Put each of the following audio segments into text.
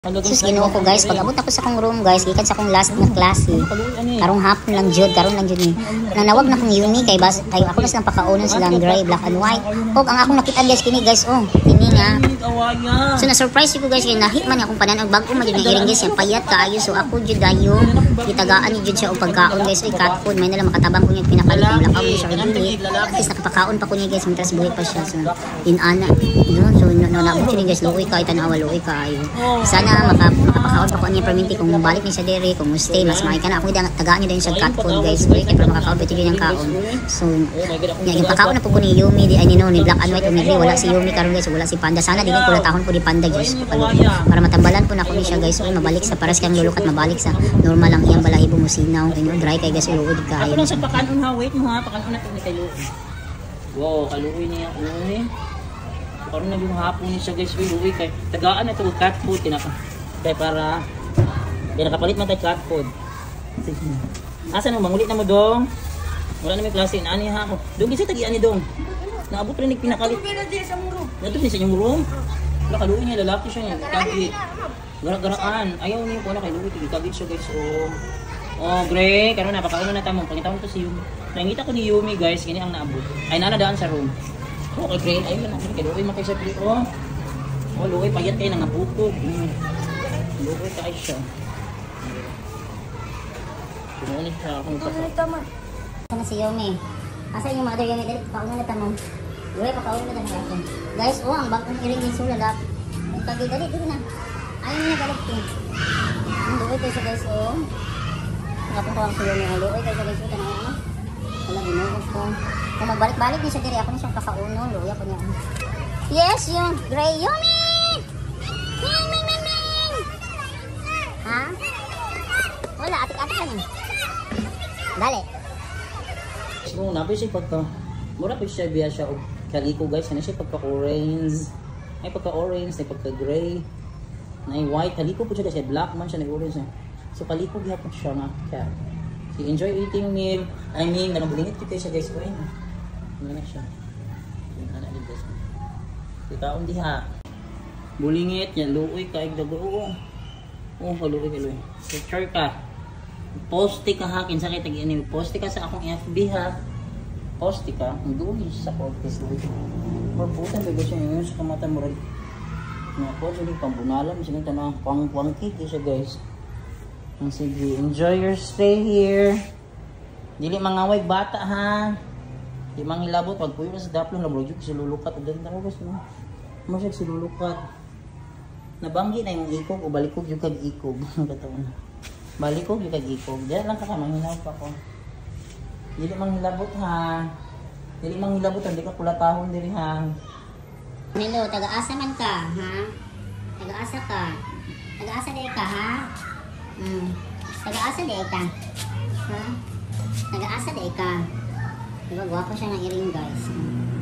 Sus Ginoo ko guys, pag abot ako sa akong room guys, gikan sa akong last na klase. Karong hapon lang jud, karon lang jud ni. Nanawag na akong uni kay ako na silang pakaunon silang gray, black and white. Og ang akong nakita guys kini guys, oh, kini nga. So na surprise ko guys kay nahi man akong panan og bag-o man jud iring guys, yung payat kaayo. So ako jud dayo gitagaan ni jud siya og pagkaon guys, oy cat food, may nala makatabang ko niya pinakalit ng lakaw ni siya dili. At least nakapakaon pa ko niya guys, mintras buhi pa siya. So inana. So naabot siya guys, luoy kay tanawa, luoy kaayo. Sana makapakaon pa ko niya perminti kung balik ni siya diri, kung stay mas may kana ako tagaan niya din siya cat food guys, kay para makakaon pito yung kaon. So yung pakaon na po ko ni Yumi di ay ni black and white o negri, wala si Yumi karon guys, wala si Panda. Sana din ko latahon po di Panda guys para matambalan po na ko ni siya guys, oy mabalik sa paras kang lulukat, mabalik sa normal lang iyang balahibo mo sinaw kay dry kay guys, luod kaayo. Ako na sa pakanon ha, wait mo ha, pakanon na to ni kayo. Wow, kaluoy niya uy. Karon na yung hapon ni siya guys, uy kay tagaan na to cat food kaya para nakapalit man tayo cat food. Asan mo mangulit na mo dong? Wala na may klase na ani ha ako. Dong gisa tagi ani dong. Naabot rin pinakalit. Nato ni sa inyong room. Wala kaluoy niya, lalaki siya niya. Tagi. Garak-garakan. Ayaw niyo ko na kay luoy tagi siya guys. Oh, Gray, karon na pakauna na tamo. Pangita mo to si Yumi. Nangita ko ni Yumi guys, kini ang naabot. Ay nanadaan sa room. Okay, Gray, ayun na kay luoy makay sa plate. Oh, luoy payat kay nangabukog. Luoy kay siya. Sumunod siya akong pagkakas. Sana si Yumi. Asa yung mother Yumi? Dali, pakauna na tamo. Luoy, pakauna na tamo. Guys, oh, ang bagong iring din sulalap. Dali, dali na. Ayaw niya galap ko. Luoy kayo siya guys, oh. Nakapun ko ang si Yumi. Luoy kayo siya guys, oh. Tanawa na. Wala, binuhos ko. Kung magbalik-balik niya siya diri, ako na siyang kakauno. Luoy ako niya. Yes, yung Gray Yumi! Ming, ming, ming, ming! Ha? Wala, atik-atik ka niya. Dali. So, napay siya pagka, mura pa siya biya siya o kaliko guys, ano siya pagka-orange, ay pagka-orange, ay pagka-gray, ay white, kaliko po siya siya, black man siya, nag-orange na. So, kaliko gihapon siya nga, cat. So, enjoy eating meal, I mean, nalambulingit kita siya guys, kaya na. Ano na siya. Ano na guys. Ikaon diha. Bulingit, yan, luoy ka, igdago, oh, luoy ka, luoy. Picture ka. Poste ka ha, kinsa kay tag-ini, poste ka sa akong FB ha. Poste ka, doon sa podcast dito. Porbutan ba siya yun sa kamata mo rin. Nga po, sige, pambunalam, sige, tanong, pang-pangkik siya guys. Sige, enjoy your stay here. Dili mga way bata ha. Di manghilabot, wag po yun sa daplong, lamurog yung silulukat. Ang ganda guys, no? Masya silulukat. Nabanggi na yung ikog, o balikog yung kag-ikog. Katawan na. Balikog yung kag-ikog. Diyan lang kakamanginaw pa ko. Dili manghilabot ha. Dili manghilabot, hindi ka kulatahon diri ha. Nilo, taga-asa man ka, ha? Taga-asa ka. Taga-asa diri ka, ha? Taga-asa diri ka. Ha? Taga-asa diri ka. Diba, guwapo siya ng iring guys.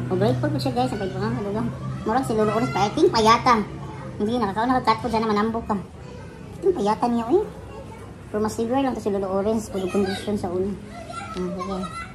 O grateful po siya guys. Ang pagpapang halugang. Murag si Lolo Orange pa. I think payatan. Hindi, nakakaon na cat food dyan na manambok ka. I think payatan niya, eh. Pero mas silver lang to si Lolo Orange. Pag condition sa ulo. Okay.